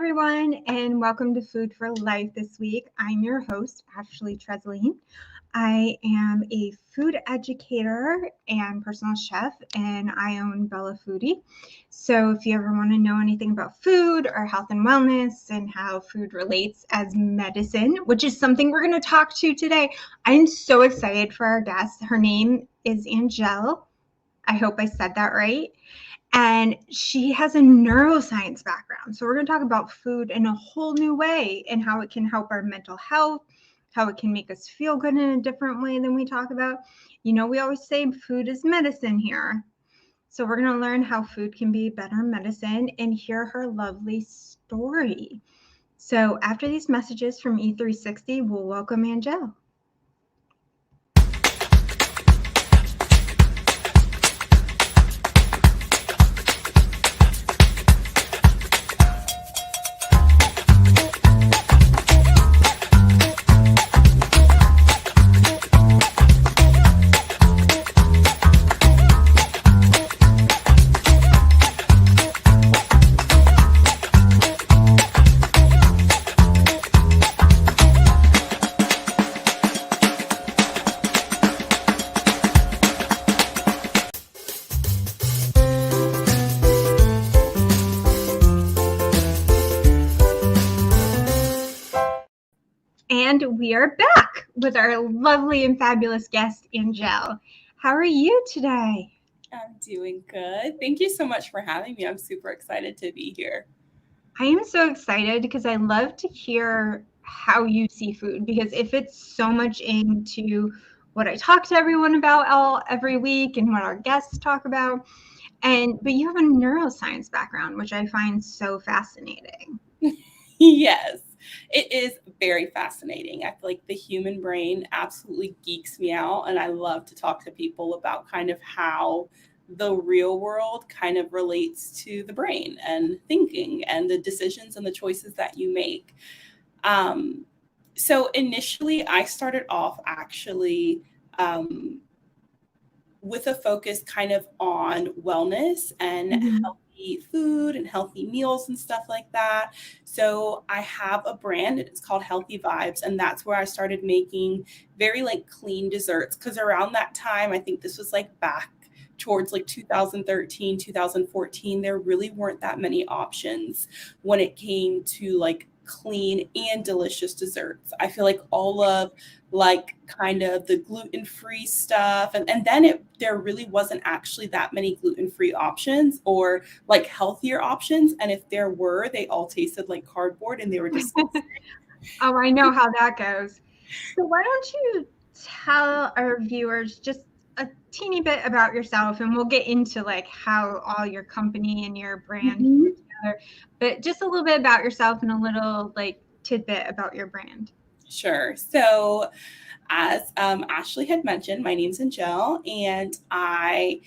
everyone, and welcome to Food for Life this week. I'm your host, Ashley Tresleen. I am a food educator and personal chef, and I own Bella Foodie. So if you ever want to know anything about food or health and wellness and how food relates as medicine, which is something we're going to talk to today, I'm so excited for our guest. Her name is Angelle. I hope I said that right. And she has a neuroscience background. So we're going to talk about food in a whole new way and how it can help our mental health, how it can make us feel good in a different way than we talk about. You know, we always say food is medicine here. So we're going to learn how food can be better medicine and hear her lovely story. So after these messages from E16, we'll welcome Angelle. And we are back with our lovely and fabulous guest, Angelle. How are you today? I'm doing good. Thank you so much for having me. I'm super excited to be here. I am so excited because I love to hear how you see food, because it fits so much into what I talk to everyone about every week and what our guests talk about. But you have a neuroscience background, which I find so fascinating. Yes, it is very fascinating. I feel like the human brain absolutely geeks me out, and I love to talk to people about kind of how the real world kind of relates to the brain and thinking and the decisions and the choices that you make. Um, so initially, I started off actually with a focus kind of on wellness and healthy food and healthy meals and stuff like that. So I have a brand, it's called Healthy Vibes, and that's where I started making very like clean desserts, because around that time, I think this was like back towards like 2013, 2014, there really weren't that many options when it came to like clean and delicious desserts. I feel like all of like kind of the gluten-free stuff, and then there really wasn't actually that many gluten-free options or like healthier options, and if there were, they all tasted like cardboard and they were disgusting. Oh, I know how that goes. So why don't you tell our viewers just a teeny bit about yourself, and we'll get into like how all your company and your brand Mhm. came together, but just a little bit about yourself and a little like tidbit about your brand. Sure. So as Ashley had mentioned, my name's Angelle, and I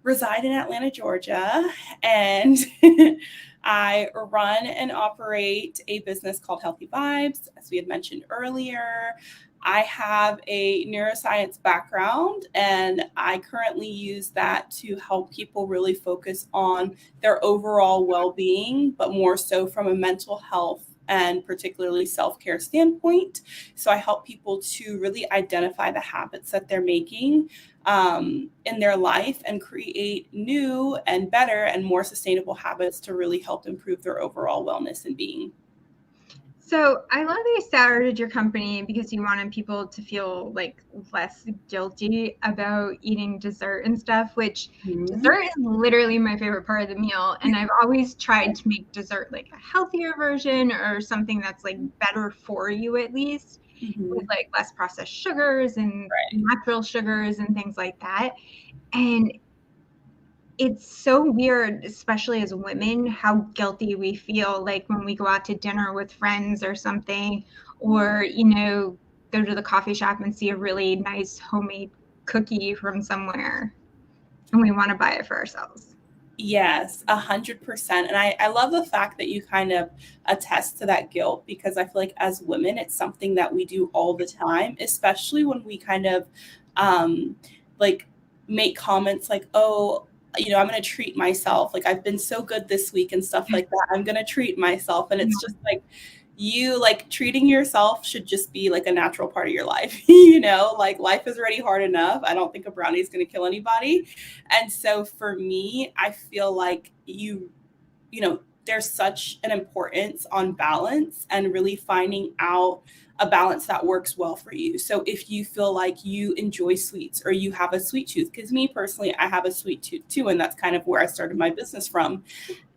reside in Atlanta, Georgia, and I run and operate a business called Healthy Vibes, as we had mentioned earlier. I have a neuroscience background, and I currently use that to help people really focus on their overall well-being, but more so from a mental health and particularly self-care standpoint. So I help people to really identify the habits that they're making in their life and create new and better and more sustainable habits to really help improve their overall wellness and being. So I love that you started your company because you wanted people to feel like less guilty about eating dessert and stuff, which dessert is literally my favorite part of the meal. And I've always tried to make dessert like a healthier version or something that's like better for you, at least with like less processed sugars and natural sugars and things like that. And it's so weird, especially as women, how guilty we feel like when we go out to dinner with friends or something, or, go to the coffee shop and see a really nice homemade cookie from somewhere and we want to buy it for ourselves. Yes, 100%. And I love the fact that you kind of attest to that guilt, because I feel like as women, it's something that we do all the time, especially when we kind of like make comments like, oh, I'm going to treat myself. Like I've been so good this week and stuff like that. I'm going to treat myself. And it's just like, you like treating yourself should just be like a natural part of your life. Like life is already hard enough. I don't think a brownie is going to kill anybody. And so for me, I feel like there's such an importance on balance and really finding out a balance that works well for you. So if you feel like you enjoy sweets or you have a sweet tooth, because me personally, I have a sweet tooth too, and that's kind of where I started my business from.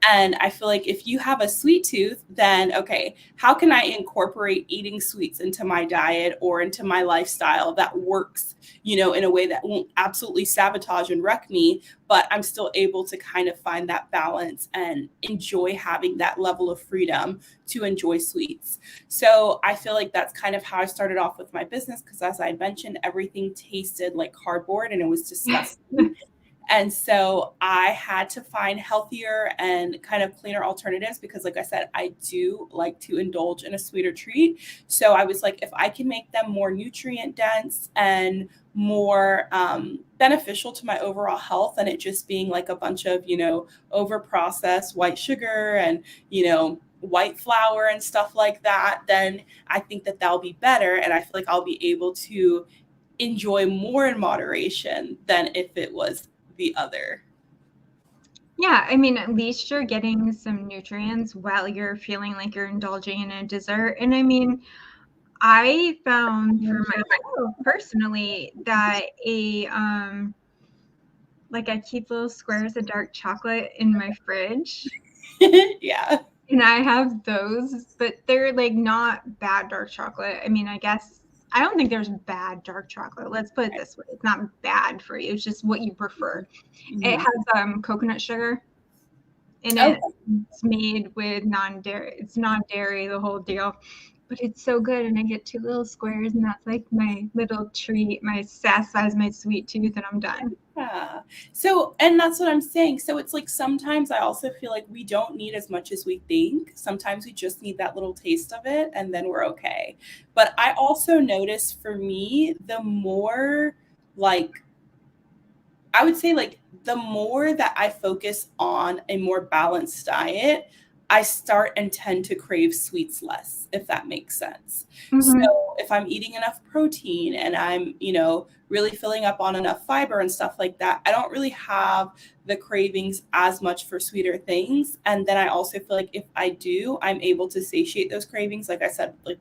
And I feel like if you have a sweet tooth, then okay, how can I incorporate eating sweets into my diet or into my lifestyle that works, in a way that won't absolutely sabotage and wreck me, but I'm still able to kind of find that balance and enjoy having that level of freedom to enjoy sweets. So I feel like that's kind of how I started off with my business, because as I mentioned, everything tasted like cardboard and it was disgusting. And so I had to find healthier and kind of cleaner alternatives because, like I said, I do like to indulge in a sweeter treat. So I was like, if I can make them more nutrient dense and more beneficial to my overall health than it just being like a bunch of, over processed white sugar and, white flour and stuff like that, then I think that that'll be better. And I feel like I'll be able to enjoy more in moderation than if it was the other. Yeah, I mean, at least you're getting some nutrients while you're feeling like you're indulging in a dessert. And I mean, I found for myself personally that like I keep little squares of dark chocolate in my fridge. Yeah. And I have those, but they're like not bad dark chocolate. I mean, I guess I don't think there's bad dark chocolate. Let's put it this way. It's not bad for you. It's just what you prefer. Mm-hmm. It has coconut sugar in it. It's made with non-dairy. It's non-dairy, the whole deal. But it's so good, and I get 2 little squares, and that's like my little treat. My satisfies my sweet tooth, and I'm done. Yeah. So, and that's what I'm saying. So it's like sometimes I also feel like we don't need as much as we think. Sometimes we just need that little taste of it, and then we're okay. But I also notice for me, the more like I would say like the more that I focus on a more balanced diet, I start and tend to crave sweets less, if that makes sense. Mm-hmm. So if I'm eating enough protein and I'm, really filling up on enough fiber and stuff like that, I don't really have the cravings as much for sweeter things. And then I also feel like if I do, I'm able to satiate those cravings. Like I said, like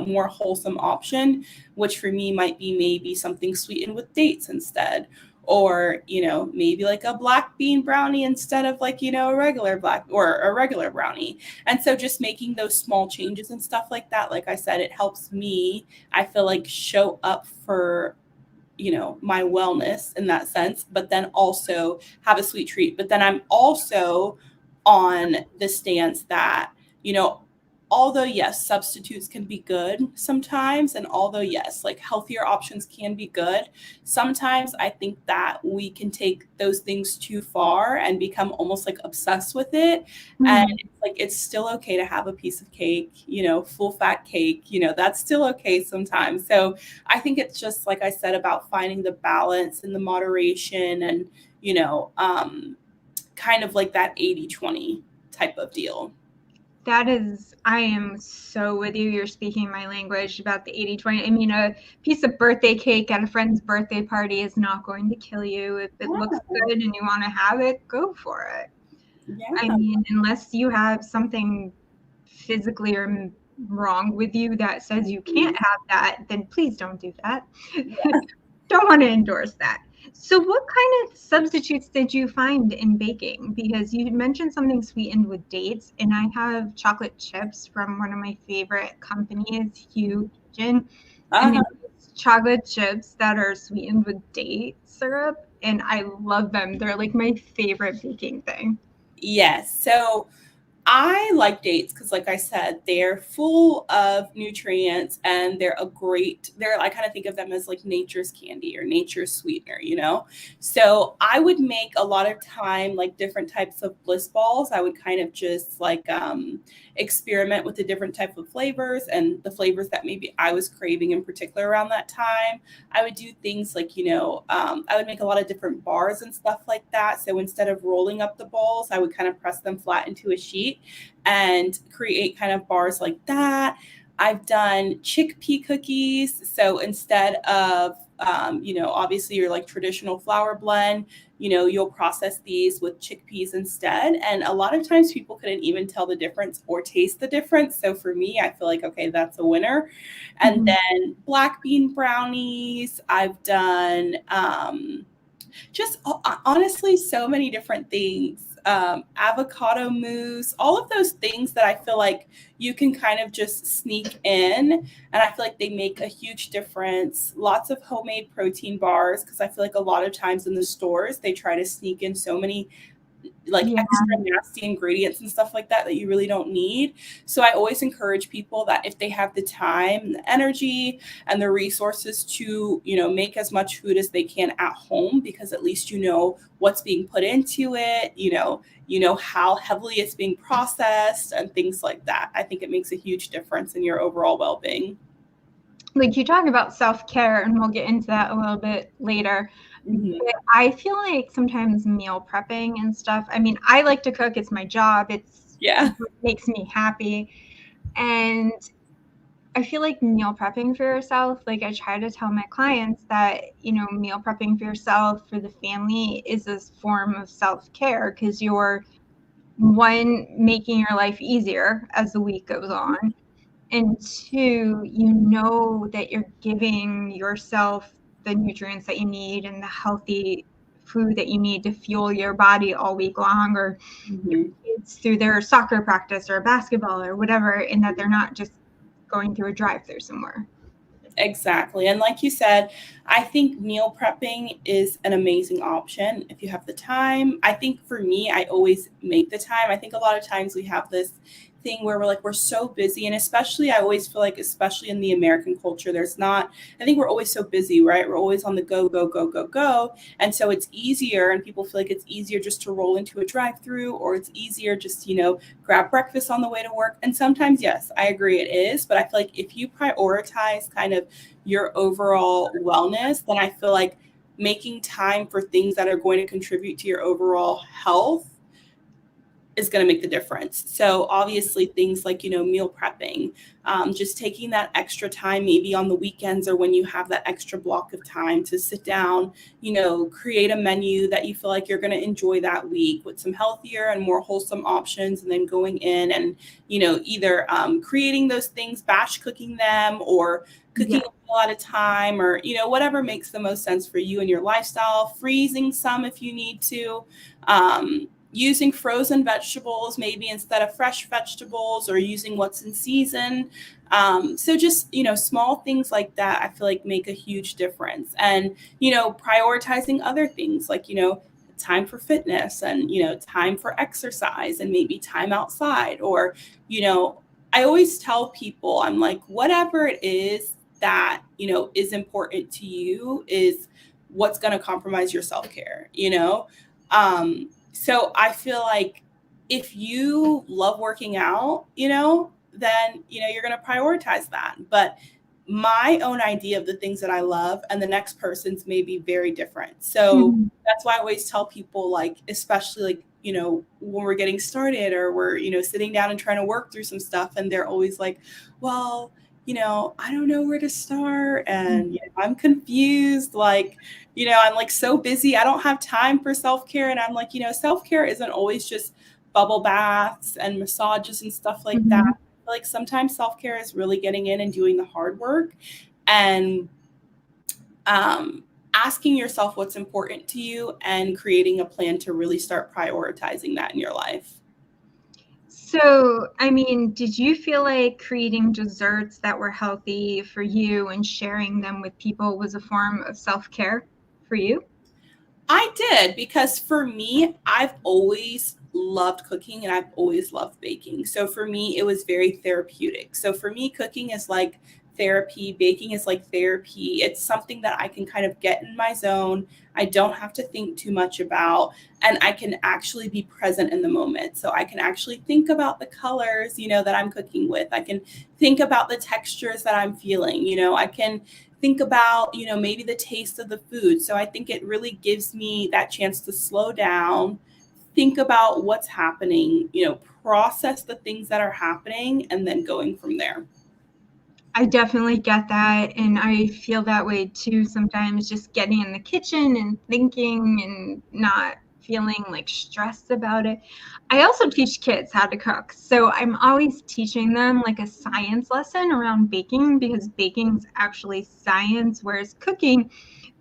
more wholesome option, which for me might be maybe something sweetened with dates instead, or maybe like a black bean brownie instead of like a regular brownie. And so just making those small changes and stuff like that, like I said, it helps me, I feel like, show up for my wellness in that sense, but then also have a sweet treat. But then I'm also on the stance that although yes, substitutes can be good sometimes, and although yes, like healthier options can be good, sometimes I think that we can take those things too far and become almost like obsessed with it. Mm-hmm. And it's like it's still okay to have a piece of cake, full fat cake, that's still okay sometimes. So I think it's just like I said about finding the balance and the moderation and kind of like that 80-20 type of deal. I am so with you. You're speaking my language about the 80-20. I mean, a piece of birthday cake at a friend's birthday party is not going to kill you. If it looks good and you want to have it, go for it. Yeah. I mean, unless you have something physically or wrong with you that says you can't have that, then please don't do that. Yeah. Don't want to endorse that. So what kind of substitutes did you find in baking? Because you mentioned something sweetened with dates, and I have chocolate chips from one of my favorite companies, Hugh Kitchen. And they use chocolate chips that are sweetened with date syrup, and I love them. They're like my favorite baking thing. Yes. So I like dates because, like I said, they're full of nutrients and I kind of think of them as like nature's candy or nature's sweetener, you know? So I would make a lot of time like different types of bliss balls. I would kind of just like experiment with the different type of flavors and the flavors that maybe I was craving in particular around that time. I would do things like, I would make a lot of different bars and stuff like that. So instead of rolling up the balls, I would kind of press them flat into a sheet and create kind of bars like that. I've done chickpea cookies. So instead of, obviously your like traditional flour blend, you'll process these with chickpeas instead. And a lot of times people couldn't even tell the difference or taste the difference. So for me, I feel like, okay, that's a winner. And then black bean brownies. I've done just honestly so many different things. Avocado mousse, all of those things that I feel like you can kind of just sneak in. And I feel like they make a huge difference. Lots of homemade protein bars, because I feel like a lot of times in the stores, they try to sneak in so many like extra nasty ingredients and stuff like that you really don't need. So I always encourage people that if they have the time, the energy, and the resources to, make as much food as they can at home, because at least you know what's being put into it, how heavily it's being processed and things like that. I think it makes a huge difference in your overall well-being. Like you talk about self-care, and we'll get into that a little bit later. Mm-hmm. But I feel like sometimes meal prepping and stuff, I mean, I like to cook. It's my job. It makes me happy. And I feel like meal prepping for yourself, like I try to tell my clients that, meal prepping for yourself, for the family, is a form of self-care, because you're, one, making your life easier as the week goes on. And two, that you're giving yourself the nutrients that you need and the healthy food that you need to fuel your body all week long, or your kids through their soccer practice or basketball or whatever, and that they're not just going through a drive-through somewhere. Exactly. And like you said, I think meal prepping is an amazing option if you have the time. I think for me, I always make the time. I think a lot of times we have this thing where we're so busy, and especially I always feel like, especially in the American culture, I think we're always so busy, right? We're always on the go, go, go, go, go. And so it's easier, and people feel like it's easier just to roll into a drive-through, or it's easier just, grab breakfast on the way to work. And sometimes, yes, I agree it is. But I feel like if you prioritize kind of your overall wellness, then I feel like making time for things that are going to contribute to your overall health is going to make the difference. So obviously things like, meal prepping, just taking that extra time, maybe on the weekends or when you have that extra block of time to sit down, create a menu that you feel like you're going to enjoy that week with some healthier and more wholesome options. And then going in and, either creating those things, batch cooking them, or cooking a lot of time, or, whatever makes the most sense for you and your lifestyle, freezing some if you need to, using frozen vegetables maybe instead of fresh vegetables, or using what's in season. So just, small things like that, I feel like make a huge difference. And, prioritizing other things like, time for fitness, and, time for exercise, and maybe time outside. Or, I always tell people, I'm like, whatever it is that, is important to you is what's going to compromise your self-care, So I feel like if you love working out, then, you're going to prioritize that. But my own idea of the things that I love and the next person's may be very different. So that's why I always tell people, like, especially like, when we're getting started, or we're, sitting down and trying to work through some stuff, and they're always like, well, I don't know where to start, and I'm confused. Like, I'm like so busy. I don't have time for self-care. And I'm like, self-care isn't always just bubble baths and massages and stuff like that. I feel like sometimes self-care is really getting in and doing the hard work, and asking yourself what's important to you and creating a plan to really start prioritizing that in your life. So, I mean, did you feel like creating desserts that were healthy for you and sharing them with people was a form of self-care for you? I did, because for me, I've always loved cooking and I've always loved baking. So for me, it was very therapeutic. So for me, cooking is like therapy, baking is like therapy. It's something that I can kind of get in my zone. I don't have to think too much about, and I can actually be present in the moment. So I can actually think about the colors, you know, that I'm cooking with. I can think about the textures that I'm feeling, you know, I can think about, you know, maybe the taste of the food. So I think it really gives me that chance to slow down, think about what's happening, you know, process the things that are happening, and then going from there. I definitely get that. And I feel that way too sometimes, just getting in the kitchen and thinking and not feeling like stressed about it. I also teach kids how to cook. So I'm always teaching them like a science lesson around baking, because baking is actually science, whereas cooking,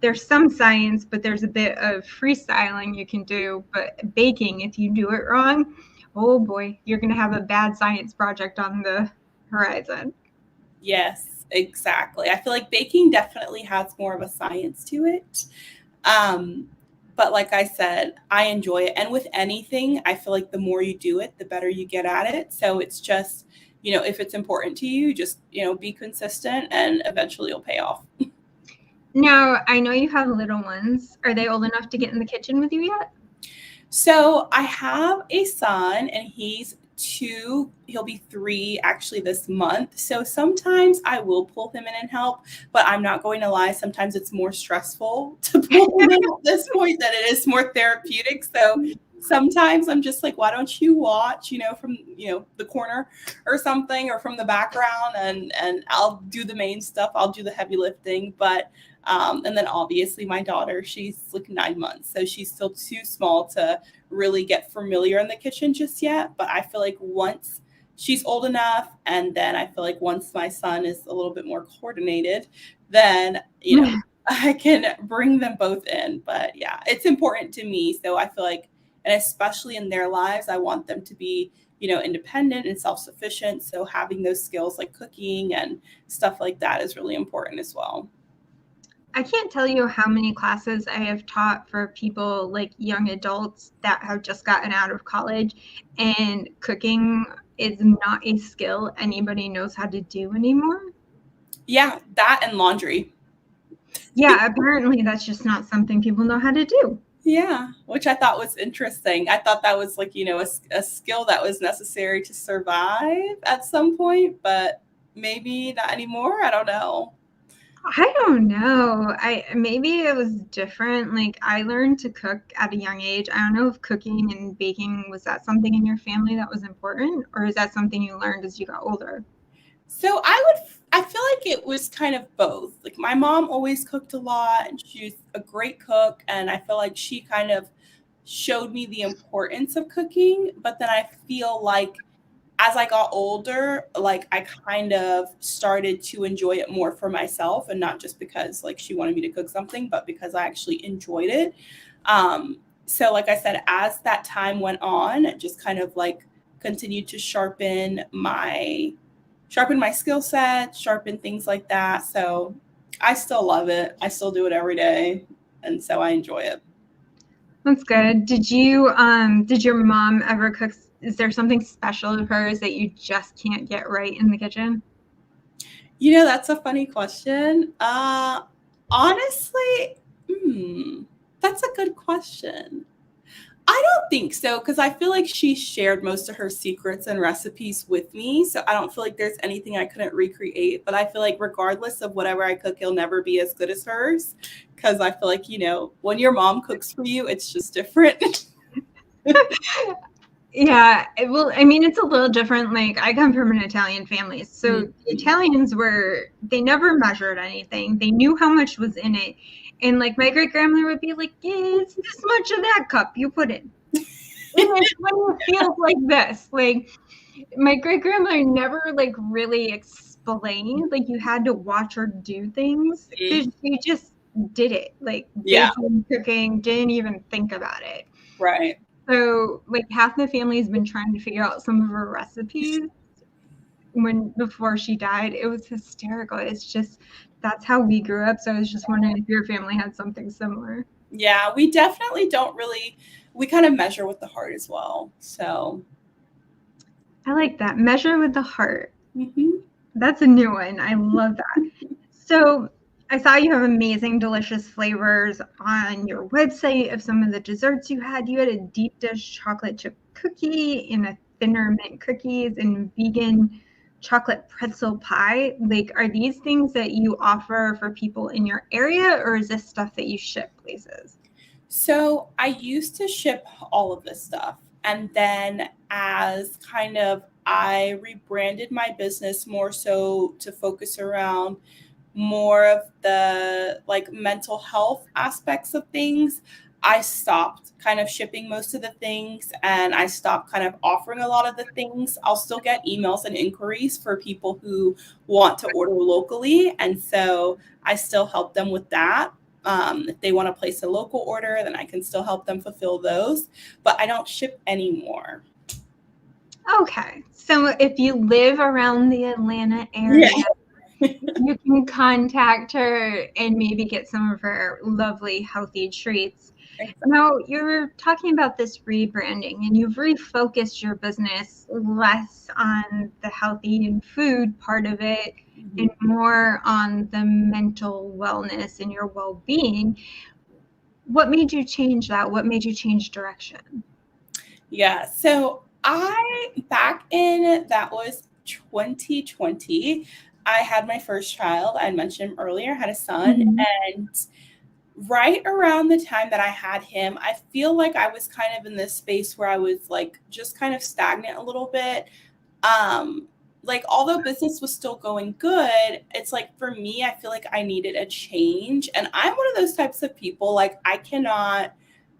there's some science, but there's a bit of freestyling you can do. But baking, if you do it wrong, oh boy, you're going to have a bad science project on the horizon. Yes, exactly. I feel like baking definitely has more of a science to it. Um, but like I said, I enjoy it. And with anything, I feel like the more you do it, the better you get at it. So it's just, you know, if it's important to you, just, you know, be consistent and eventually it'll pay off. Now, I know you have little ones. Are they old enough to get in the kitchen with you yet? So I have a son and he's 2, he'll be 3 actually this month. So sometimes I will pull him in and help, but I'm not going to lie, sometimes it's more stressful to pull him in at this point than it is more therapeutic. So sometimes I'm just like, why don't you watch, you know, from, you know, the corner or something, or from the background, and I'll do the main stuff. I'll do the heavy lifting, but and then obviously my daughter, she's like 9 months, so she's still too small to really get familiar in the kitchen just yet. But I feel like once she's old enough, and then I feel like once my son is a little bit more coordinated, then, you know, I can bring them both in. But yeah, it's important to me. So I feel like, and especially in their lives, I want them to be, you know, independent and self-sufficient. So having those skills like cooking and stuff like that is really important as well. I can't tell you how many classes I have taught for people like young adults that have just gotten out of college, and cooking is not a skill anybody knows how to do anymore. Yeah, that and laundry. Yeah, apparently that's just not something people know how to do. Yeah, which I thought was interesting. I thought that was like, you know, a skill that was necessary to survive at some point, but maybe not anymore. I don't know. I don't know. I maybe it was different. Like I learned to cook at a young age. I don't know if cooking and baking, was that something in your family that was important, or is that something you learned as you got older? So I feel like it was kind of both. Like my mom always cooked a lot and she's a great cook. And I feel like she kind of showed me the importance of cooking. But then I feel like as I got older, like I kind of started to enjoy it more for myself, and not just because like she wanted me to cook something, but because I actually enjoyed it. So like I said, as that time went on, it just kind of like continued to sharpen my skill set, sharpen things like that. So I still love it. I still do it every day. And so I enjoy it. That's good. Did your mom ever cook? Is there something special of hers that you just can't get right in the kitchen? You know, that's a funny question. Honestly, that's a good question. I don't think so, because I feel like she shared most of her secrets and recipes with me. So I don't feel like there's anything I couldn't recreate. But I feel like regardless of whatever I cook, it'll never be as good as hers. Because I feel like, you know, when your mom cooks for you, it's just different. Yeah, well, I mean, it's a little different. Like, I come from an Italian family. So the Italians they never measured anything. They knew how much was in it. And like my great grandmother would be like, yeah, it's this much of that cup you put in. And it's when it feels like this. Like, my great grandmother never like really explained. Like, you had to watch her do things. She just did it. Like, Yeah, baking, cooking, didn't even think about it. right. So, like, half the family has been trying to figure out some of her recipes before she died. It was hysterical. It's just that's how we grew up. So I was just wondering if your family had something similar. Yeah, we definitely don't really. we kind of measure with the heart as well. So I like that. Measure with the heart. mhm. That's a new one. I love that. So I saw you have amazing, delicious flavors on your website of some of the desserts you had. You had a deep dish chocolate chip cookie and a thinner mint cookies and vegan chocolate pretzel pie. Like, are these things that you offer for people in your area, or is this stuff that you ship places? So I used to ship all of this stuff. And then as kind of I rebranded my business more so to focus around more of the like mental health aspects of things, I stopped kind of shipping most of the things and I stopped kind of offering a lot of the things. I'll still get emails and inquiries for people who want to order locally. And so I still help them with that. If they want to place a local order, then I can still help them fulfill those, but I don't ship anymore. Okay. So if you live around the Atlanta area, Yeah. you can contact her and maybe get some of her lovely, healthy treats. Exactly. Now, you're talking about this rebranding and you've refocused your business less on the healthy and food part of it and more on the mental wellness and your well-being. What made you change that? What made you change direction? Yeah. So back in, that was 2020, I had my first child. I mentioned earlier, I had a son. Mhm. And right around the time that I had him, I feel like I was kind of in this space where I was like just kind of stagnant a little bit. Um, like although business was still going good, it's like for me, I feel like I needed a change. And I'm one of those types of people, like I cannot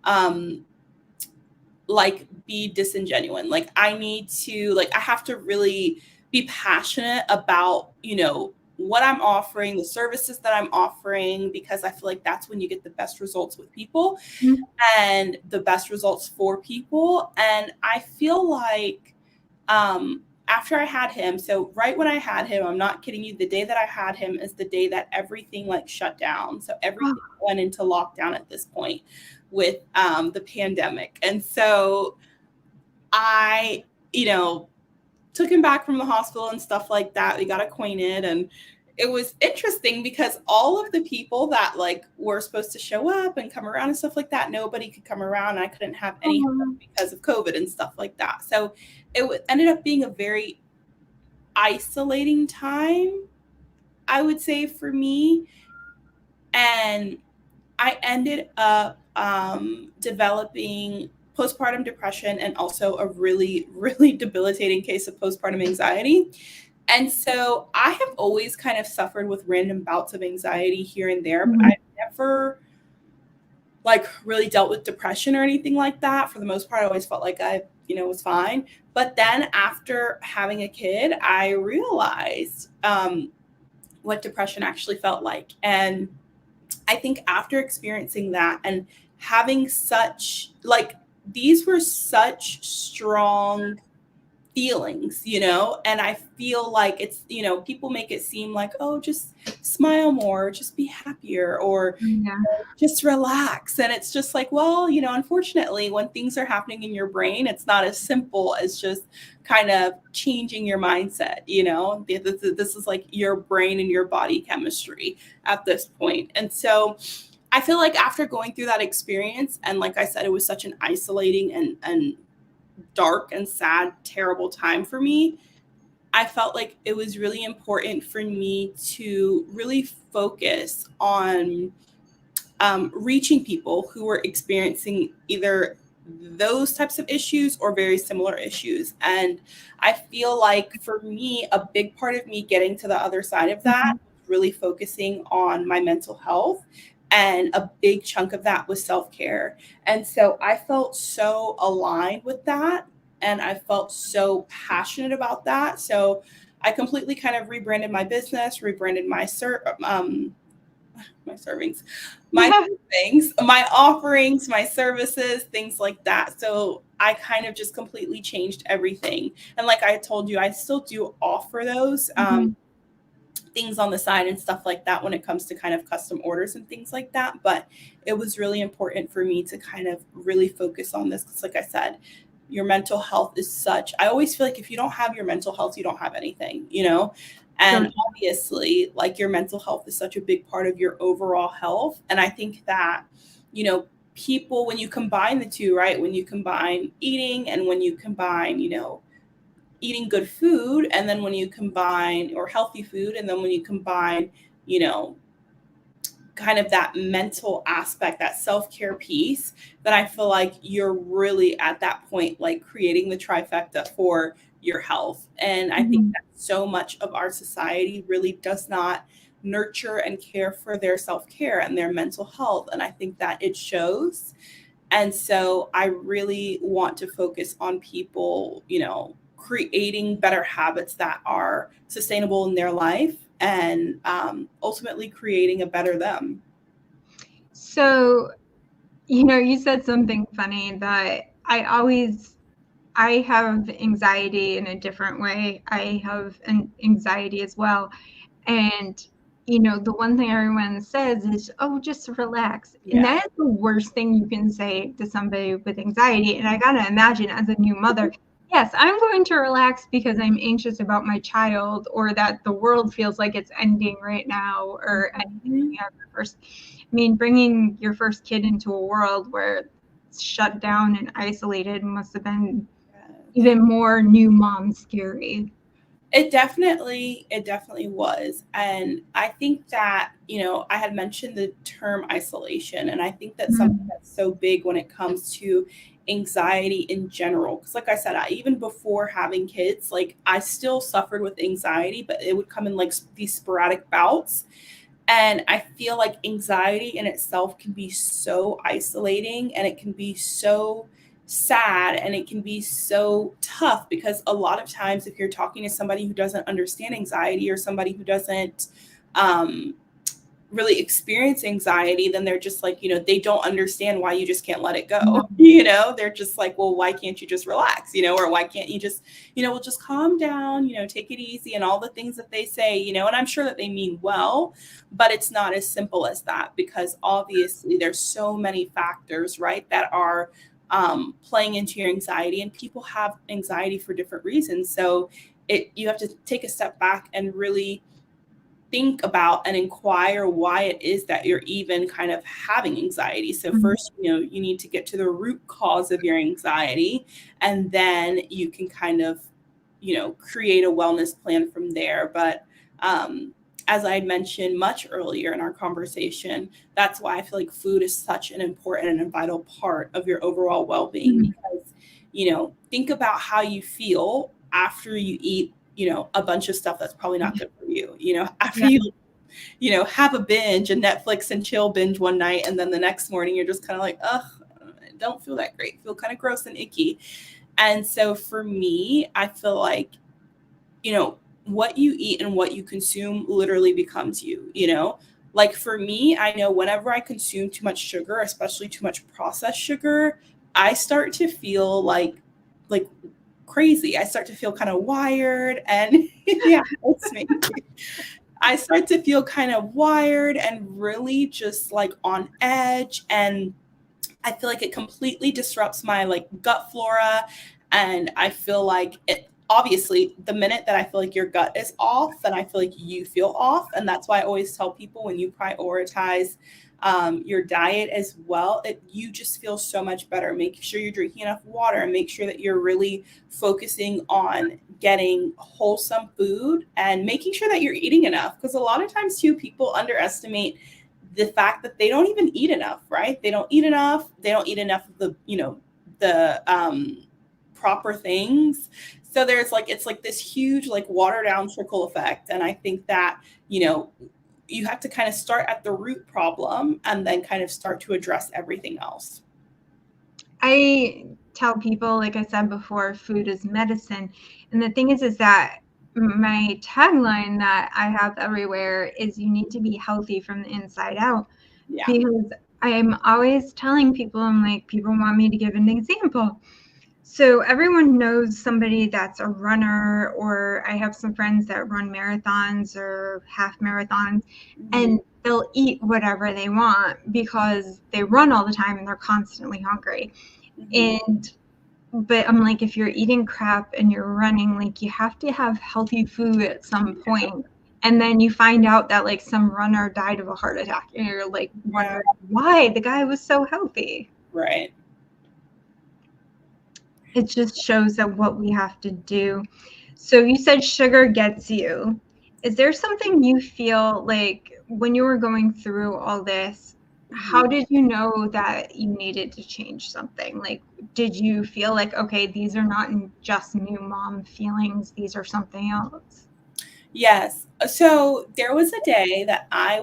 um like be disingenuine. Like I need to, like I have to really be passionate about, what I'm offering, the services that I'm offering, because I feel like that's when you get the best results with people Mhm. and the best results for people. And I feel like after I had him, so right when I had him, I'm not kidding you, the day that I had him is the day that everything like shut down. So everything went into lockdown at this point with the pandemic. And so I, took him back from the hospital and stuff like that. We got acquainted and it was interesting because all of the people that like were supposed to show up and come around and stuff like that, nobody could come around. I couldn't have any help because of COVID and stuff like that. So it ended up being a very isolating time, I would say, for me. And I ended up developing postpartum depression and also a really, really debilitating case of postpartum anxiety. And so I have always kind of suffered with random bouts of anxiety here and there, but Mhm. I've never like really dealt with depression or anything like that. For the most part, I always felt like I, was fine. But then after having a kid, I realized what depression actually felt like. And I think after experiencing that and having such like these were such strong feelings, and I feel like it's, people make it seem like, oh, just smile more, just be happier, or Yeah. just relax. And it's just like, well, unfortunately, when things are happening in your brain, it's not as simple as just kind of changing your mindset. This is like your brain and your body chemistry at this point. And so I feel like after going through that experience, and like I said, it was such an isolating and dark and sad, terrible time for me, I felt like it was really important for me to really focus on reaching people who were experiencing either those types of issues or very similar issues. And I feel like for me, a big part of me getting to the other side of that, Mhm. really focusing on my mental health. And a big chunk of that was self-care. And so I felt so aligned with that. And I felt so passionate about that. So I completely kind of rebranded my business, rebranded my servings, my things, my offerings, my services, things like that. So I kind of just completely changed everything. And like I told you, I still do offer those. Mhm. things on the side and stuff like that when it comes to kind of custom orders and things like that. But it was really important for me to kind of really focus on this because, like I said, your mental health is such, I always feel like if you don't have your mental health, you don't have anything, you know? And obviously, like, your mental health is such a big part of your overall health. And I think that, you know, people, when you combine the two, right? When you combine eating and when you combine, you know, eating good food, and then when you combine, or healthy food, and then when you combine, you know, kind of that mental aspect, that self-care piece, then I feel like you're really at that point, like creating the trifecta for your health. And I think that so much of our society really does not nurture and care for their self-care and their mental health. And I think that it shows. And so I really want to focus on people, you know, creating better habits that are sustainable in their life and ultimately creating a better them. So, you know, you said something funny that I have anxiety in a different way. I have an anxiety as well. And, you know, the one thing everyone says is, oh, just relax. And that is the worst thing you can say to somebody with anxiety. And I got to imagine, as a new mother, yes, I'm going to relax because I'm anxious about my child, or that the world feels like it's ending right now, or anything. I mean, bringing your first kid into a world where it's shut down and isolated must have been even more new mom scary. It definitely was. And I think that, you know, I had mentioned the term isolation, and I think that's something that's so big when it comes to anxiety in general. Because like I said, even before having kids, like, I still suffered with anxiety, but it would come in like these sporadic bouts. And I feel like anxiety in itself can be so isolating, and it can be so sad, and it can be so tough, because a lot of times if you're talking to somebody who doesn't understand anxiety, or somebody who doesn't really experience anxiety, then they're just like, you know, they don't understand why you just can't let it go. You know, they're just like, well, why can't you just relax, you know, or why can't you just, you know, well, just calm down, you know, take it easy, and all the things that they say, you know. And I'm sure that they mean well, but it's not as simple as that, because obviously there's so many factors, right, that are playing into your anxiety, and people have anxiety for different reasons. So you have to take a step back and really think about and inquire why it is that you're even kind of having anxiety. So first, you know, you need to get to the root cause of your anxiety, and then you can kind of, you know, create a wellness plan from there. But as I had mentioned much earlier in our conversation, that's why I feel like food is such an important and vital part of your overall well-being. Because, you know, think about how you feel after you eat, you know, a bunch of stuff that's probably not good for you, you know, after you know, have a binge, a Netflix and chill binge one night, and then the next morning you're just kind of like, ugh, I don't feel that great, feel kind of gross and icky. And so for me, I feel like, you know, what you eat and what you consume literally becomes you, you know. Like for me, I know whenever I consume too much sugar, especially too much processed sugar, I start to feel like crazy. I start to feel kind of wired, and yeah, it's me. I start to feel kind of wired and really just like on edge, and I feel like it completely disrupts my like gut flora. And I feel like it, obviously, the minute that I feel like your gut is off, then I feel like you feel off. And that's why I always tell people, when you prioritize your diet as well, you just feel so much better. Make sure you're drinking enough water, and make sure that you're really focusing on getting wholesome food and making sure that you're eating enough. Because a lot of times too, people underestimate the fact that they don't even eat enough, right? They don't eat enough. They don't eat enough of the, you know, the proper things. So there's like, it's like this huge, like, water down trickle effect. And I think that, you know, you have to kind of start at the root problem and then kind of start to address everything else. I tell people, like I said before, food is medicine. And the thing is that my tagline that I have everywhere is, you need to be healthy from the inside out. Because I'm always telling people, I'm like, people want me to give an example. So everyone knows somebody that's a runner, or I have some friends that run marathons or half marathons, and they'll eat whatever they want because they run all the time and they're constantly hungry. But I'm like, if you're eating crap and you're running, like you have to have healthy food at some point. And then you find out that like some runner died of a heart attack and you're like wondering why the guy was so healthy. Right. It just shows that what we have to do. So you said sugar gets you. Is there something you feel like when you were going through all this, how did you know that you needed to change something? Like, did you feel like, okay, these are not just new mom feelings, these are something else? Yes. So there was a day that I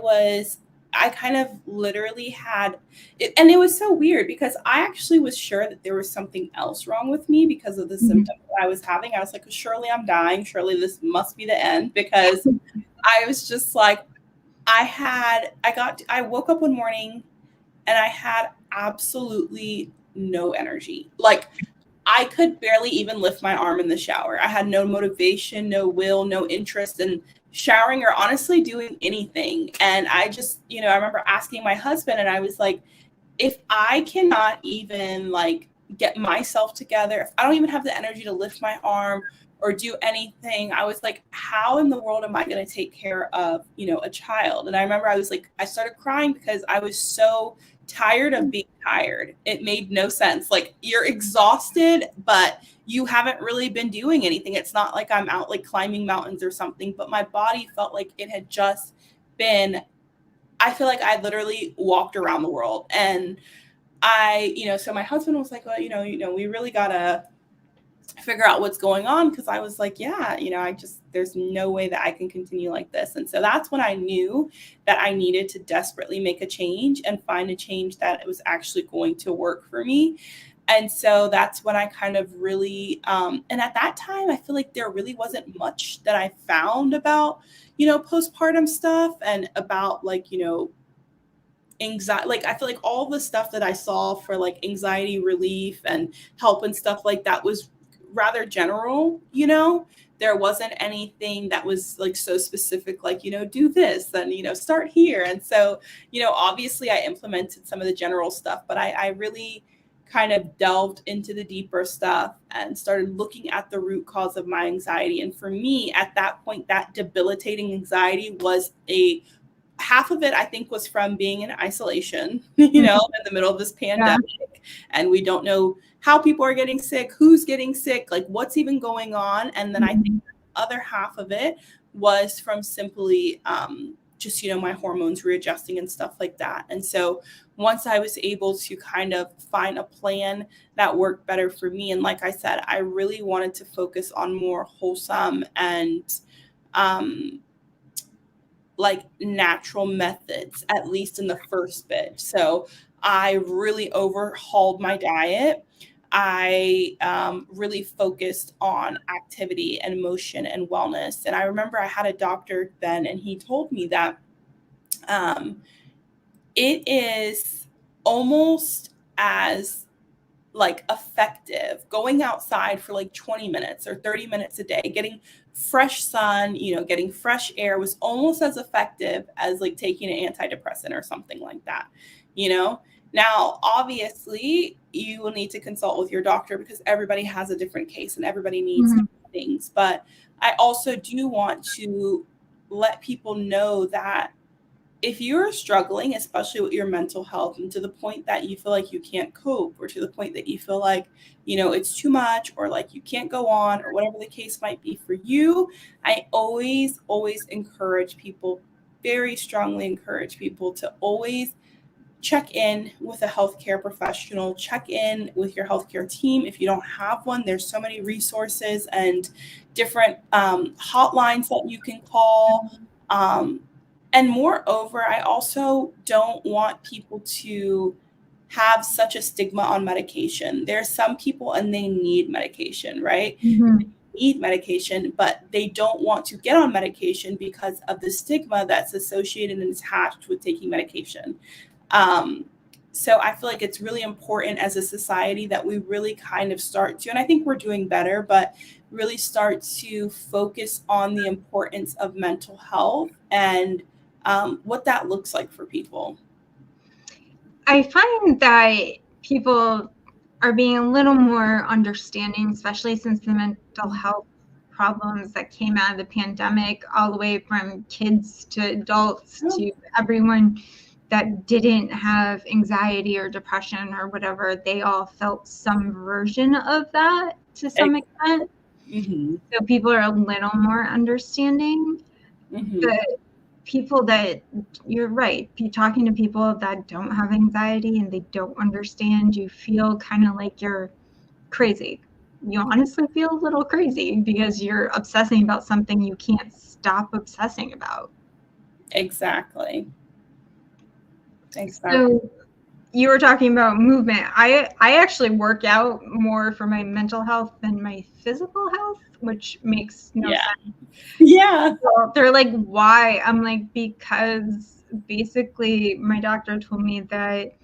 kind of literally had it, and it was so weird because I actually was sure that there was something else wrong with me because of the symptoms that I was having. I was like, surely I'm dying. Surely this must be the end, because I was just like, I woke up one morning and I had absolutely no energy. Like, I could barely even lift my arm in the shower. I had no motivation, no will, no interest in showering or honestly doing anything. And I just, I remember asking my husband, and I was like, if I cannot even like get myself together, if I don't even have the energy to lift my arm or do anything, I was like, how in the world am I going to take care of, a child? And I remember I started crying because I was so tired of being tired. It made no sense. Like, you're exhausted, but you haven't really been doing anything. It's not like I'm out like climbing mountains or something, but my body felt like it had just been, I feel like I literally walked around the world. And so my husband was like, well, we really gotta figure out what's going on. Cause I was like, yeah, there's no way that I can continue like this. And so that's when I knew that I needed to desperately make a change and find a change that it was actually going to work for me. And so that's when I kind of really, and at that time, I feel like there really wasn't much that I found about, postpartum stuff and about like, anxiety. Like, I feel like all the stuff that I saw for like anxiety relief and help and stuff like that was rather general. There wasn't anything that was like so specific, like, do this and, start here. And so, obviously I implemented some of the general stuff, but I really kind of delved into the deeper stuff and started looking at the root cause of my anxiety. And for me, at that point, that debilitating anxiety was half of it, I think, was from being in isolation, in the middle of this pandemic. Yeah. And we don't know how people are getting sick, who's getting sick, like what's even going on. And then I think the other half of it was from simply just, my hormones readjusting and stuff like that. And so once I was able to kind of find a plan that worked better for me, and like I said, I really wanted to focus on more wholesome and like natural methods, at least in the first bit. So I really overhauled my diet. I really focused on activity and motion and wellness. And I remember I had a doctor then, and he told me that it is almost as like effective going outside for like 20 minutes or 30 minutes a day, getting fresh sun, getting fresh air was almost as effective as like taking an antidepressant or something like that. Now, obviously you will need to consult with your doctor because everybody has a different case and everybody needs different things. But I also do want to let people know that if you're struggling, especially with your mental health, and to the point that you feel like you can't cope, or to the point that you feel like, it's too much, or like you can't go on, or whatever the case might be for you, I always, always encourage people, very strongly encourage people to always check in with a healthcare professional, check in with your healthcare team. If you don't have one, there's so many resources and different hotlines that you can call. And moreover, I also don't want people to have such a stigma on medication. There are some people and they need medication, right? They need medication, but they don't want to get on medication because of the stigma that's associated and attached with taking medication. So I feel like it's really important as a society that we really kind of start to, and I think we're doing better, but really start to focus on the importance of mental health and what that looks like for people. I find that people are being a little more understanding, especially since the mental health problems that came out of the pandemic, all the way from kids to adults to everyone that didn't have anxiety or depression or whatever, they all felt some version of that to some extent. Mm-hmm. So people are a little more understanding. Mm-hmm. The people that, you're right, talking to people that don't have anxiety and they don't understand, you feel kind of like you're crazy. You honestly feel a little crazy because you're obsessing about something you can't stop obsessing about. Exactly. So you were talking about movement. I actually work out more for my mental health than my physical health, which makes no sense. Yeah. So they're like, why? I'm like, because basically my doctor told me that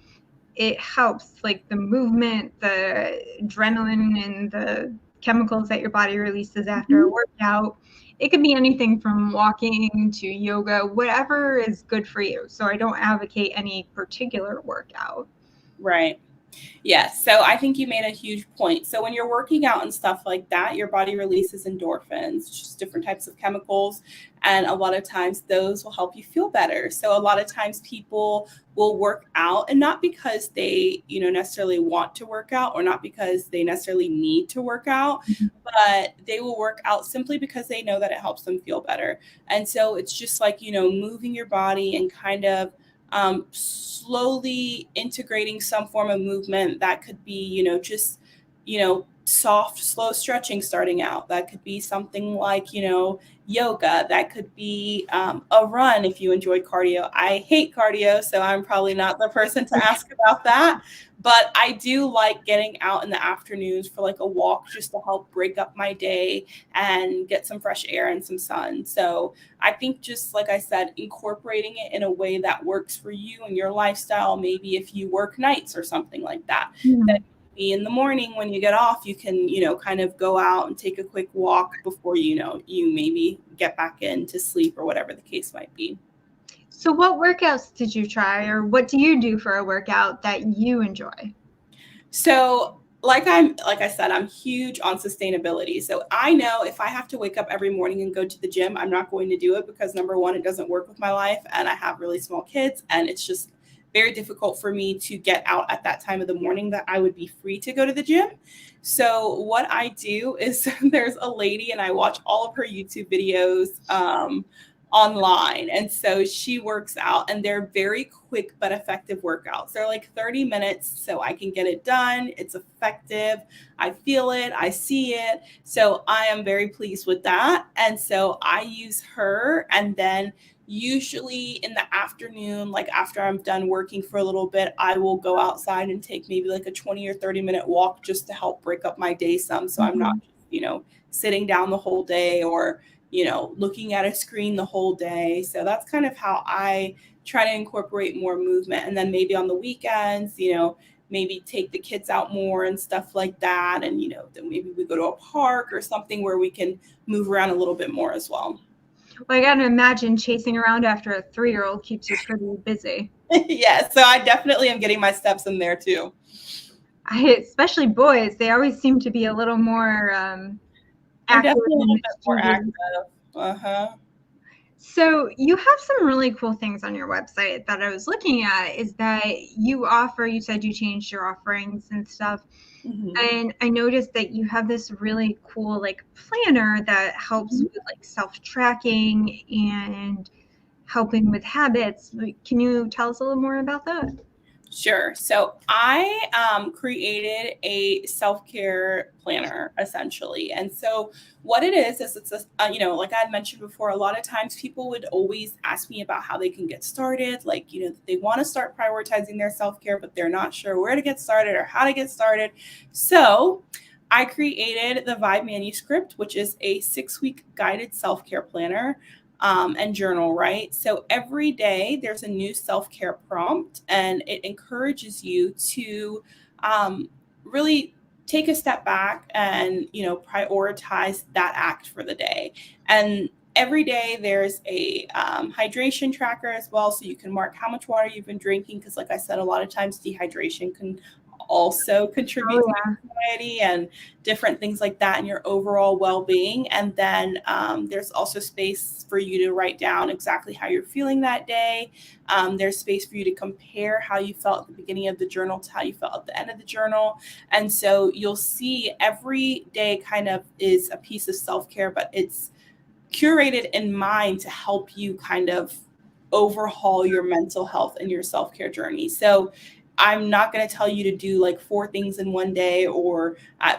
it helps, like the movement, the adrenaline, and the chemicals that your body releases after a workout. It could be anything from walking to yoga, whatever is good for you. So I don't advocate any particular workout. Right. Yes. So I think you made a huge point. So when you're working out and stuff like that, your body releases endorphins, just different types of chemicals. And a lot of times those will help you feel better. So a lot of times people will work out, and not because they, necessarily want to work out, or not because they necessarily need to work out, but they will work out simply because they know that it helps them feel better. And so it's just like, moving your body and kind of slowly integrating some form of movement that could be, just, soft, slow stretching starting out. That could be something like, yoga. That could be a run if you enjoy cardio. I hate cardio, so I'm probably not the person to ask about that. But I do like getting out in the afternoons for like a walk just to help break up my day and get some fresh air and some sun. So I think just like I said, incorporating it in a way that works for you and your lifestyle, maybe if you work nights or something like that, that in the morning when you get off, you can, kind of go out and take a quick walk before, you maybe get back into sleep or whatever the case might be. So what workouts did you try, or what do you do for a workout that you enjoy? So like I said, I'm huge on sustainability. So I know if I have to wake up every morning and go to the gym, I'm not going to do it because number one, it doesn't work with my life, and I have really small kids, and it's just very difficult for me to get out at that time of the morning that I would be free to go to the gym. So what I do is there's a lady, and I watch all of her YouTube videos online. And so she works out, and they're very quick but effective workouts. They're like 30 minutes, so I can get it done. It's effective. I feel it. I see it. So I am very pleased with that. And so I use her, and then usually in the afternoon, like after I'm done working for a little bit, I will go outside and take maybe like a 20 or 30-minute walk just to help break up my day some. So I'm not, sitting down the whole day or, looking at a screen the whole day. So that's kind of how I try to incorporate more movement. And then maybe on the weekends, maybe take the kids out more and stuff like that. And, then maybe we go to a park or something where we can move around a little bit more as well. Well, I got to imagine chasing around after a 3-year-old keeps you pretty busy. Yeah, so I definitely am getting my steps in there too. Especially boys, they always seem to be a little more active. Definitely a little bit more active. Uh-huh. So you have some really cool things on your website that I was looking at, is that you said you changed your offerings and stuff. Mm-hmm. And I noticed that you have this really cool like planner that helps with like self-tracking and helping with habits. Can you tell us a little more about that? Sure. So I created a self-care planner essentially. And so what it is it's like I had mentioned before, a lot of times people would always ask me about how they can get started. Like, they want to start prioritizing their self-care, but they're not sure where to get started or how to get started. So I created the Vibe Manuscript, which is a 6-week guided self-care planner. and journal, right? So every day there's a new self-care prompt, and it encourages you to really take a step back and, prioritize that act for the day. And every day there's a hydration tracker as well, so you can mark how much water you've been drinking, because like I said, a lot of times dehydration can also contribute to anxiety and different things like that in your overall well-being. And then there's also space for you to write down exactly how you're feeling that day. There's space for you to compare how you felt at the beginning of the journal to how you felt at the end of the journal. And so you'll see every day kind of is a piece of self-care, but it's curated in mind to help you kind of overhaul your mental health and your self-care journey. So I'm not going to tell you to do like 4 things in one day, or I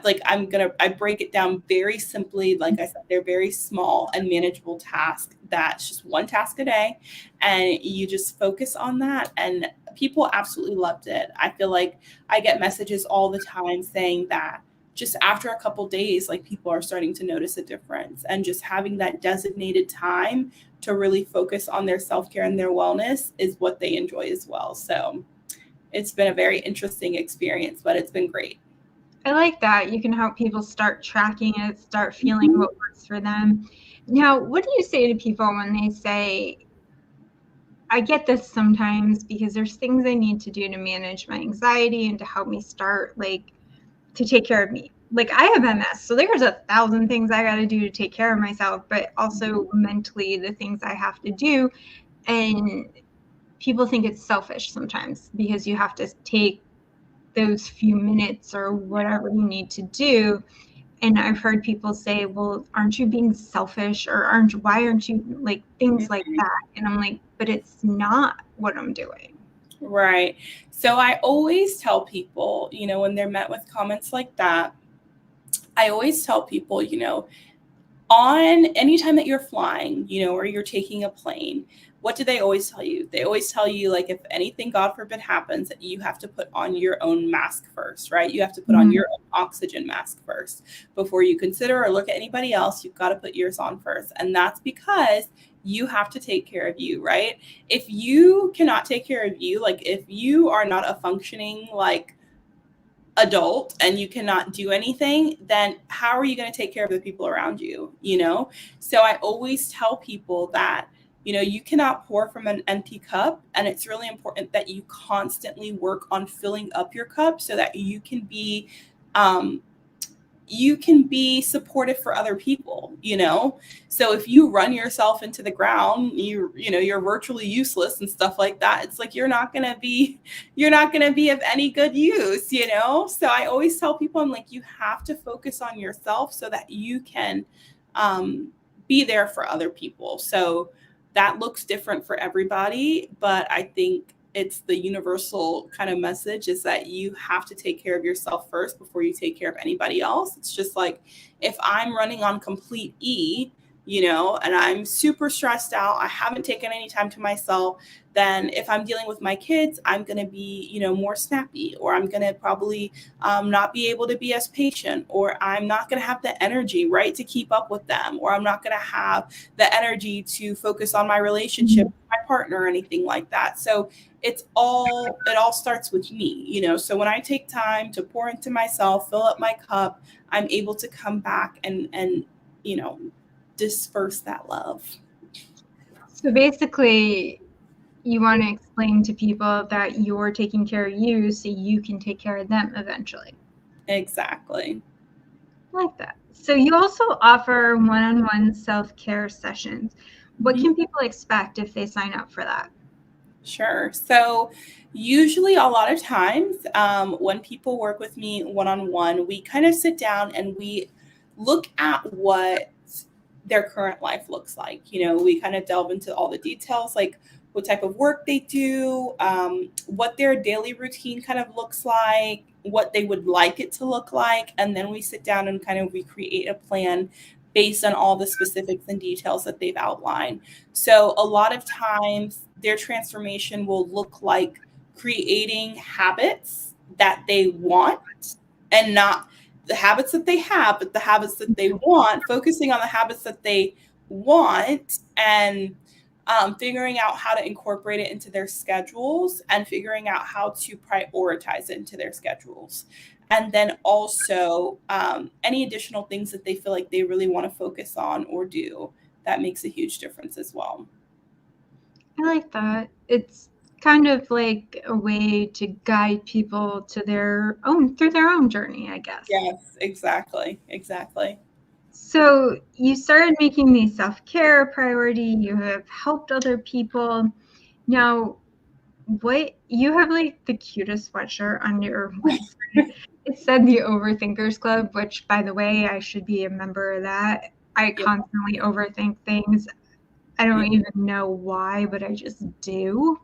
break it down very simply. Like I said, they're very small and manageable tasks. That's just 1 task a day, and you just focus on that. And people absolutely loved it. I feel like I get messages all the time saying that just after a couple days, like people are starting to notice a difference, and just having that designated time to really focus on their self-care and their wellness is what they enjoy as well. So it's been a very interesting experience, but it's been great. I like that. You can help people start tracking it, start feeling what works for them. Now, what do you say to people when they say, I get this sometimes because there's things I need to do to manage my anxiety and to help me start, like, to take care of me. Like, I have MS, so there's 1,000 things I got to do to take care of myself, but also mentally the things I have to do. And people think it's selfish sometimes because you have to take those few minutes or whatever you need to do. And I've heard people say, well, aren't you being selfish, or why aren't you, like, things like that? And I'm like, but it's not what I'm doing. Right. So I always tell people, when they're met with comments like that, I always tell people, on any time that you're flying, or you're taking a plane, what do they always tell you? They always tell you, like, if anything, God forbid, happens, that you have to put on your own mask first, right? You have to put on your own oxygen mask first. Before you consider or look at anybody else, you've got to put yours on first. And that's because you have to take care of you, right? If you cannot take care of you, like if you are not a functioning, like, adult and you cannot do anything, then how are you going to take care of the people around you? So I always tell people that you cannot pour from an empty cup, and it's really important that you constantly work on filling up your cup so that you can be supportive for other people. So if you run yourself into the ground, you're virtually useless and stuff like that. It's like you're not going to be of any good use. So I always tell people, I'm like, you have to focus on yourself so that you can be there for other people. So that looks different for everybody, but I think it's the universal kind of message, is that you have to take care of yourself first before you take care of anybody else. It's just like, if I'm running on complete E, and I'm super stressed out, I haven't taken any time to myself, then if I'm dealing with my kids, I'm going to be, more snappy, or I'm going to probably not be able to be as patient, or I'm not going to have the energy, right, to keep up with them, or I'm not going to have the energy to focus on my relationship with my partner or anything like that. So it all starts with me, so when I take time to pour into myself, fill up my cup, I'm able to come back and disperse that love. So basically, you want to explain to people that you're taking care of you so you can take care of them eventually. Exactly. I like that. So you also offer one-on-one self-care sessions. What can people expect if they sign up for that? Sure. So usually a lot of times when people work with me one-on-one, we kind of sit down and we look at what their current life looks like. We kind of delve into all the details, like what type of work they do, what their daily routine kind of looks like, what they would like it to look like. And then we sit down and kind of we create a plan based on all the specifics and details that they've outlined. So a lot of times their transformation will look like creating habits that they want, and not the habits that they have, but the habits that they want, focusing on the habits that they want, and figuring out how to incorporate it into their schedules and figuring out how to prioritize it into their schedules. And then also any additional things that they feel like they really want to focus on or do, that makes a huge difference as well. I like that. It's kind of like a way to guide people to through their own journey, I guess. Yes, exactly. So you started making the self-care a priority. You have helped other people. Now, you have like the cutest sweatshirt on your website. It said the Overthinkers Club, which, by the way, I should be a member of that. I constantly overthink things. I don't even know why, but I just do.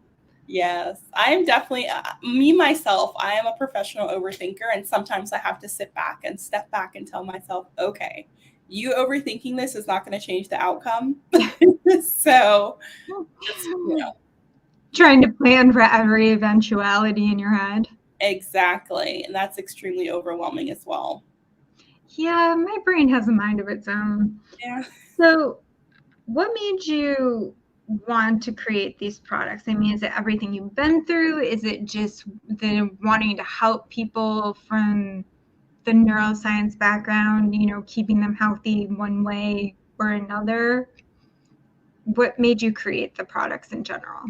Yes, I am definitely me myself. I am a professional overthinker, and sometimes I have to sit back and step back and tell myself, okay, you overthinking this is not going to change the outcome. So, just, trying to plan for every eventuality in your head. Exactly, and that's extremely overwhelming as well. Yeah, my brain has a mind of its own. Yeah. So, what made you want to create these products? I mean, is it everything you've been through? Is it just the wanting to help people from the neuroscience background, keeping them healthy one way or another? What made you create the products in general?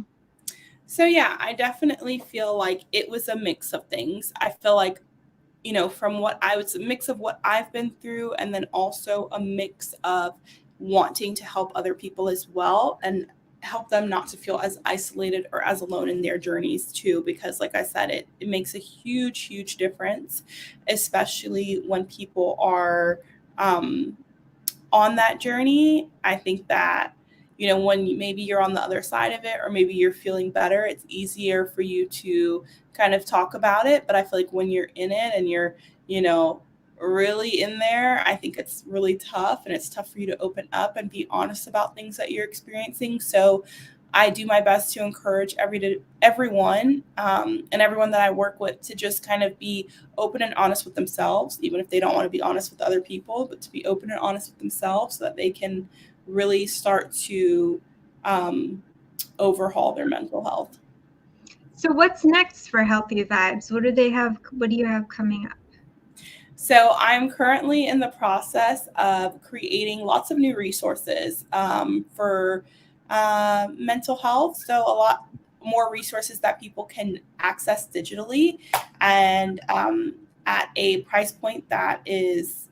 So yeah, I definitely feel like it was a mix of things. I feel like, from what I was, a mix of what I've been through, and then also a mix of wanting to help other people as well and help them not to feel as isolated or as alone in their journeys too, because like I said, it makes a huge difference, especially when people are on that journey. I think that, when maybe you're on the other side of it, or maybe you're feeling better, it's easier for you to kind of talk about it. But I feel like when you're in it and you're, really in there, I think it's really tough, and it's tough for you to open up and be honest about things that you're experiencing. So I do my best to encourage everyone and everyone that I work with to just kind of be open and honest with themselves, even if they don't want to be honest with other people, but to be open and honest with themselves so that they can really start to overhaul their mental health. So what's next for Healthy Vibes? What do you have coming up? So I'm currently in the process of creating lots of new resources for mental health. So a lot more resources that people can access digitally, and at a price point that is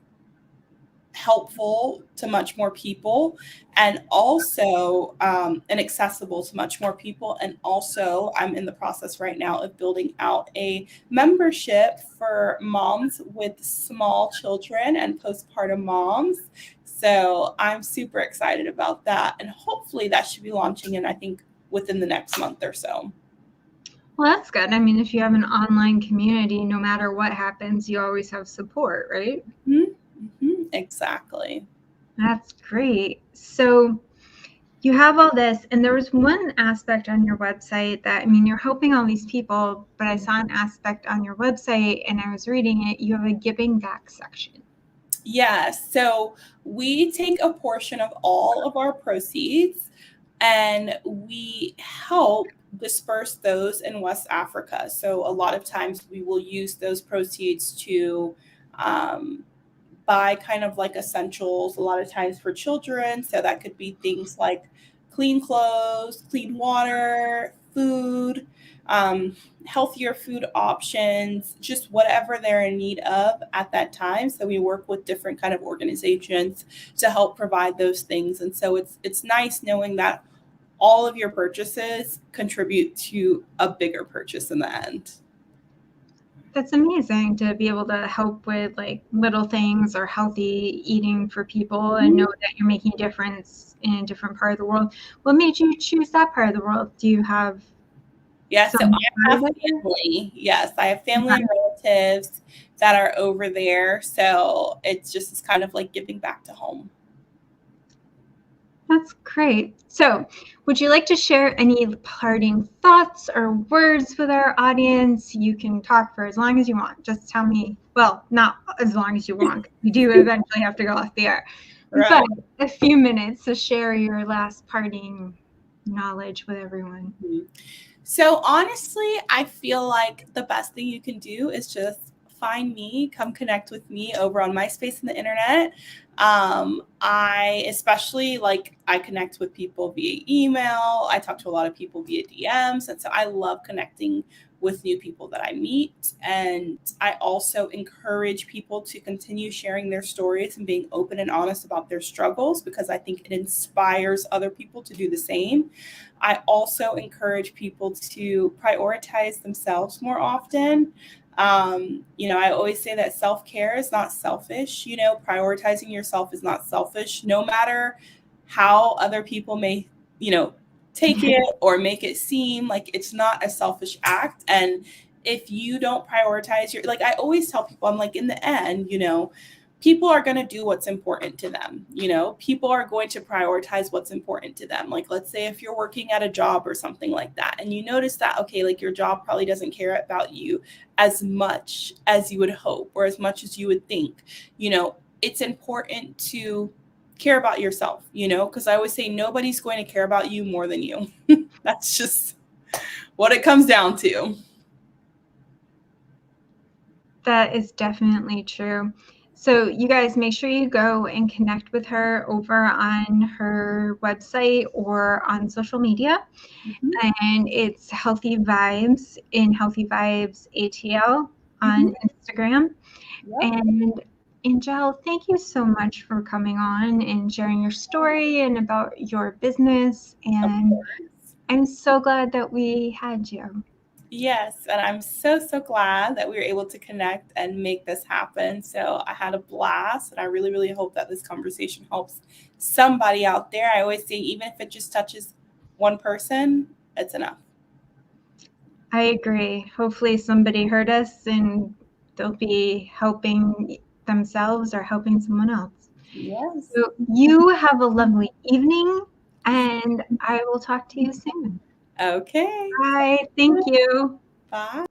helpful to much more people, and also and accessible to much more people. And also I'm in the process right now of building out a membership for moms with small children and postpartum moms. So I'm super excited about that, and hopefully that should be launching in, I think, within the next month or so. Well, that's good. I mean, if you have an online community, no matter what happens, you always have support, right? Exactly. That's great. So you have all this, and there was one aspect on your website that, I mean, you're helping all these people, but I saw an aspect on your website and I was reading it. You have a giving back section. Yes. So we take a portion of all of our proceeds and we help disperse those in West Africa. So a lot of times we will use those proceeds to buy kind of like essentials, a lot of times for children. So that could be things like clean clothes, clean water, food, healthier food options, just whatever they're in need of at that time. So we work with different kind of organizations to help provide those things. And so it's nice knowing that all of your purchases contribute to a bigger purchase in the end. That's amazing to be able to help with like little things or healthy eating for people and know that you're making a difference in a different part of the world. What made you choose that part of the world? Do you have so I have family. Yes, I have family and relatives that are over there. So it's just kind of like giving back to home. That's great. So would you like to share any parting thoughts or words with our audience? You can talk for as long as you want. Just tell me, well, not as long as you want. You do eventually have to go off the air. Right. But a few minutes to share your last parting knowledge with everyone. So honestly, I feel like the best thing you can do is just find me, come connect with me over on MySpace and the internet. I especially I connect with people via email. I talk to a lot of people via DMs. And so I love connecting with new people that I meet. And I also encourage people to continue sharing their stories and being open and honest about their struggles, because I think it inspires other people to do the same. I also encourage people to prioritize themselves more often. I always say that self-care is not selfish. Prioritizing yourself is not selfish, no matter how other people may, take it or make it seem like it's not a selfish act. And if you don't prioritize I always tell people, I'm like, in the end, people are going to do what's important to them. People are going to prioritize what's important to them. Like, let's say if you're working at a job or something like that, and you notice that, okay, your job probably doesn't care about you as much as you would hope or as much as you would think, it's important to care about yourself, because I always say nobody's going to care about you more than you. That's just what it comes down to. That is definitely true. So you guys make sure you go and connect with her over on her website or on social media. Mm-hmm. And it's Healthy Vibes in Healthy Vibes ATL on Instagram. Yep. And Angelle, thank you so much for coming on and sharing your story and about your business. And I'm so glad that we had you. Yes, and I'm so glad that we were able to connect and make this happen. So I had a blast, and I really, really hope that this conversation helps somebody out there. I always say, even if it just touches one person, it's enough. I agree. Hopefully somebody heard us and they'll be helping themselves or helping someone else. Yes. So you have a lovely evening, and I will talk to you soon. Okay. Bye. Thank you. Bye.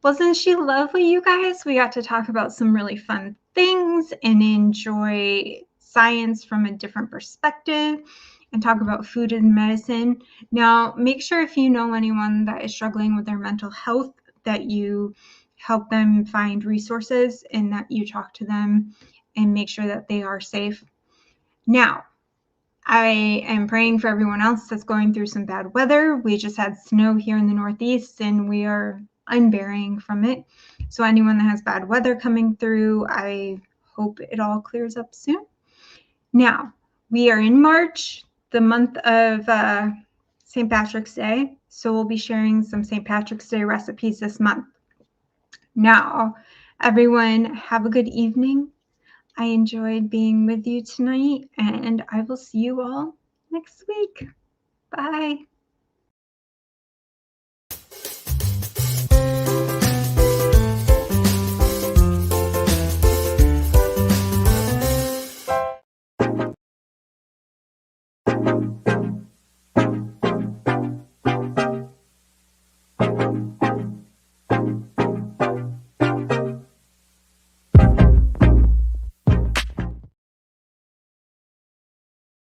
Wasn't she lovely, you guys? We got to talk about some really fun things and enjoy science from a different perspective and talk about food and medicine. Now, make sure if you know anyone that is struggling with their mental health that you help them find resources and that you talk to them and make sure that they are safe. Now, I am praying for everyone else that's going through some bad weather. We just had snow here in the Northeast and we are unbearing from it. So anyone that has bad weather coming through, I hope it all clears up soon. Now, we are in March, the month of St. Patrick's Day. So we'll be sharing some St. Patrick's Day recipes this month. Now, everyone, have a good evening. I enjoyed being with you tonight, and I will see you all next week. Bye.